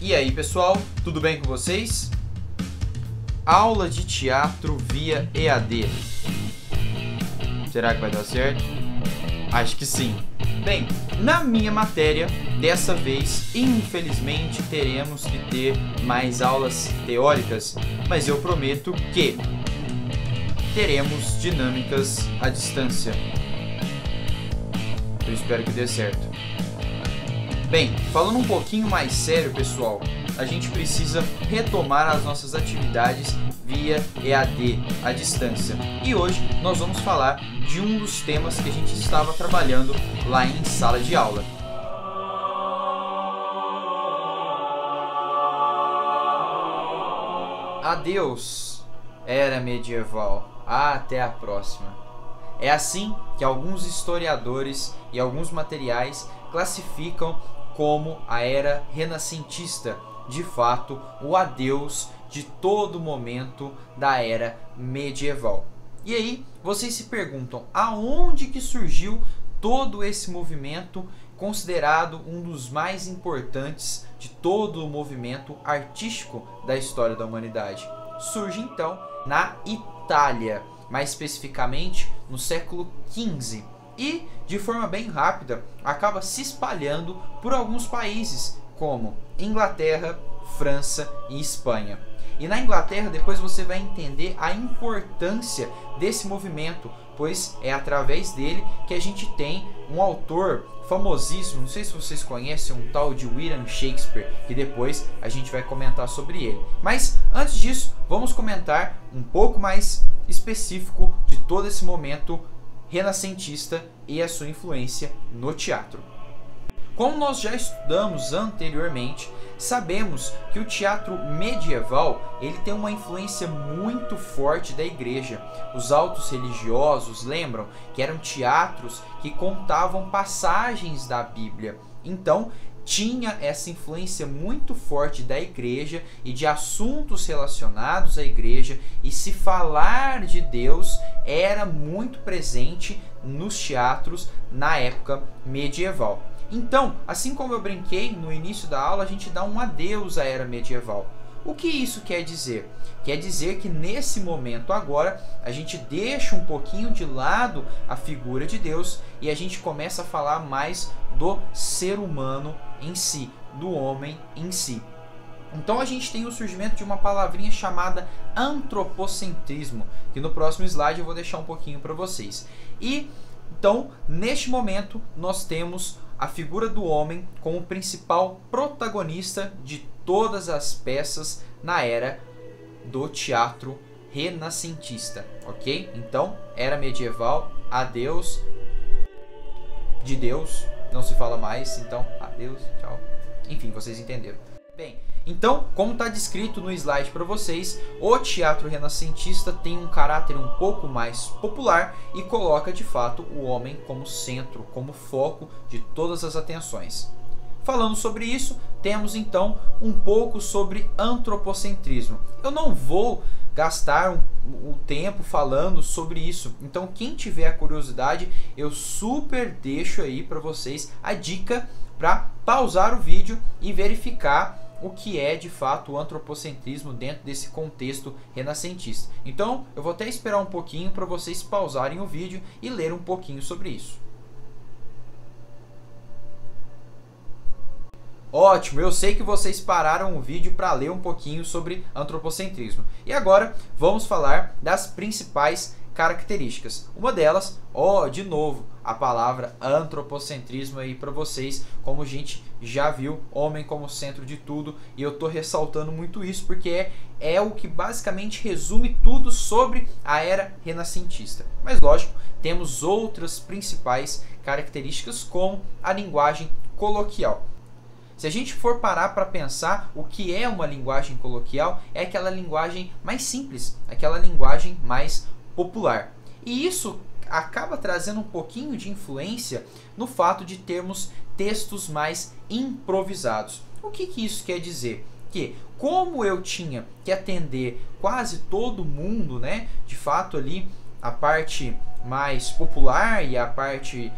E aí pessoal, tudo bem com vocês? Aula de teatro via EAD. Será que vai dar certo? Acho que sim. Bem, na minha matéria, dessa vez, infelizmente, teremos que ter mais aulas teóricas, mas eu prometo que teremos dinâmicas à distância. Eu espero que dê certo. Bem, falando um pouquinho mais sério, pessoal, a gente precisa retomar as nossas atividades via EAD, à distância. E hoje nós vamos falar de um dos temas que a gente estava trabalhando lá em sala de aula. Adeus, era medieval. Até a próxima. É assim que alguns historiadores e alguns materiais classificam como a era renascentista, de fato, o adeus de todo momento da era medieval. E aí, vocês se perguntam, aonde que surgiu todo esse movimento considerado um dos mais importantes de todo o movimento artístico da história da humanidade? Surge então na Itália, mais especificamente no século XV. E, de forma bem rápida, acaba se espalhando por alguns países, como Inglaterra, França e Espanha. E na Inglaterra, depois você vai entender a importância desse movimento, pois é através dele que a gente tem um autor famosíssimo, não sei se vocês conhecem, um tal de William Shakespeare, que depois a gente vai comentar sobre ele. Mas, antes disso, vamos comentar um pouco mais específico de todo esse momento renascentista e a sua influência no teatro. Como nós já estudamos anteriormente, sabemos que o teatro medieval ele tem uma influência muito forte da igreja. Os autos religiosos, lembram que eram teatros que contavam passagens da Bíblia. Então, tinha essa influência muito forte da igreja e de assuntos relacionados à igreja, e se falar de Deus era muito presente nos teatros na época medieval. Então, assim como eu brinquei no início da aula, a gente dá um adeus à era medieval. O que isso quer dizer? Quer dizer que nesse momento agora a gente deixa um pouquinho de lado a figura de Deus e a gente começa a falar mais do ser humano em si, do homem em si. Então a gente tem o surgimento de uma palavrinha chamada antropocentrismo, que no próximo slide eu vou deixar um pouquinho para vocês. E então, neste momento, nós temos a figura do homem como principal protagonista de todas as peças na era do teatro renascentista, ok? Então, era medieval, adeus, de Deus, não se fala mais, então, adeus, tchau. Enfim, vocês entenderam. Bem, então, como está descrito no slide para vocês, o teatro renascentista tem um caráter um pouco mais popular e coloca de fato o homem como centro, como foco de todas as atenções. Falando sobre isso, temos então um pouco sobre antropocentrismo. Eu não vou gastar o tempo falando sobre isso, então quem tiver a curiosidade, eu super deixo aí para vocês a dica para pausar o vídeo e verificar o que é de fato o antropocentrismo dentro desse contexto renascentista. Então eu vou até esperar um pouquinho para vocês pausarem o vídeo e ler um pouquinho sobre isso. Ótimo, eu sei que vocês pararam o vídeo para ler um pouquinho sobre antropocentrismo. E agora vamos falar das principais características. Uma delas, de novo, a palavra antropocentrismo aí para vocês, como a gente já viu, homem como centro de tudo, e eu tô ressaltando muito isso porque é o que basicamente resume tudo sobre a era renascentista. Mas lógico, temos outras principais características como a linguagem coloquial. Se a gente for parar para pensar o que é uma linguagem coloquial, é aquela linguagem mais simples, aquela linguagem mais popular. E isso acaba trazendo um pouquinho de influência no fato de termos textos mais improvisados. O que isso quer dizer? Que como eu tinha que atender quase todo mundo, né, de fato ali a parte mais popular e a parte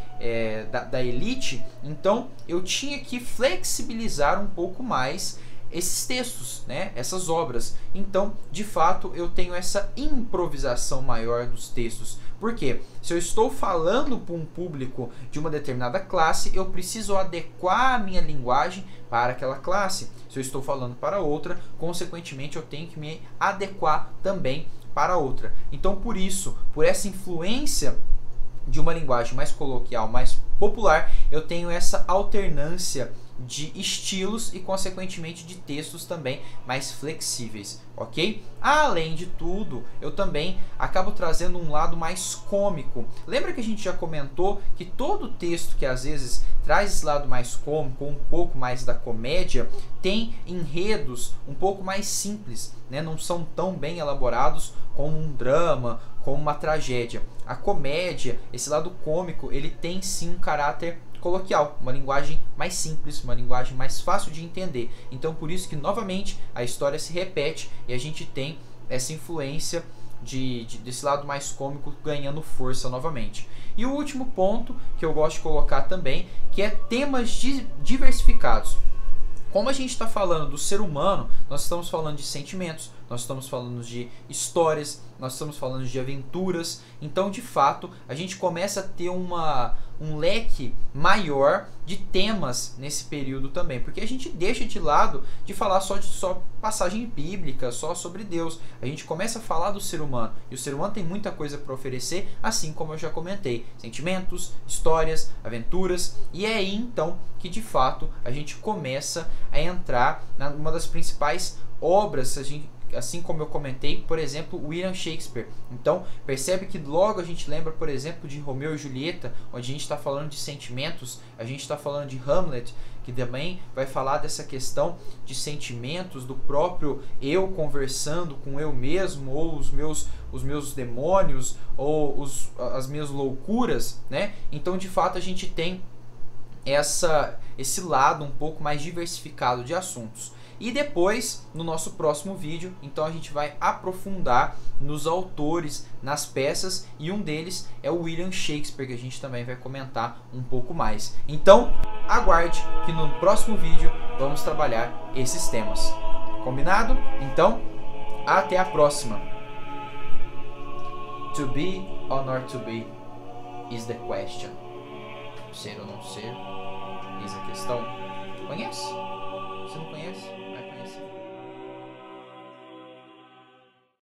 da elite, então eu tinha que flexibilizar um pouco mais esses textos, né, essas obras. Então, de fato, eu tenho essa improvisação maior dos textos. Por quê? Se eu estou falando para um público de uma determinada classe, eu preciso adequar a minha linguagem para aquela classe. Se eu estou falando para outra, consequentemente, eu tenho que me adequar também para outra. Então, por isso, por essa influência de uma linguagem mais coloquial, mais popular, eu tenho essa alternância de estilos e, consequentemente, de textos também mais flexíveis, ok? Além de tudo, eu também acabo trazendo um lado mais cômico. Lembra que a gente já comentou que todo texto que às vezes traz esse lado mais cômico, um pouco mais da comédia, tem enredos um pouco mais simples, né? Não são tão bem elaborados como um drama, como uma tragédia. A comédia, esse lado cômico, ele tem sim um caráter coloquial, uma linguagem mais simples, uma linguagem mais fácil de entender. Então, por isso que, novamente, a história se repete e a gente tem essa influência desse lado mais cômico ganhando força novamente. E o último ponto que eu gosto de colocar também, que é temas diversificados. Como a gente está falando do ser humano, nós estamos falando de sentimentos, nós estamos falando de histórias, nós estamos falando de aventuras. Então, de fato, a gente começa a ter um leque maior de temas nesse período também, porque a gente deixa de lado de falar só passagem bíblica, só sobre Deus. A gente começa a falar do ser humano, e o ser humano tem muita coisa para oferecer, assim como eu já comentei, sentimentos, histórias, aventuras, e é aí então que de fato a gente começa a entrar numa das principais obras, assim como eu comentei, por exemplo, William Shakespeare. Então, percebe que logo a gente lembra, por exemplo, de Romeu e Julieta, onde a gente está falando de sentimentos, a gente está falando de Hamlet, que também vai falar dessa questão de sentimentos, do próprio eu conversando com eu mesmo, ou os meus demônios, ou as minhas loucuras, né? Então, de fato, a gente tem esse lado um pouco mais diversificado de assuntos. E depois, no nosso próximo vídeo, então a gente vai aprofundar nos autores, nas peças, e um deles é o William Shakespeare, que a gente também vai comentar um pouco mais. Então, aguarde que no próximo vídeo vamos trabalhar esses temas. Combinado? Então, até a próxima. To be or not to be is the question. Ser ou não ser, eis a questão. Conhece? Você não conhece?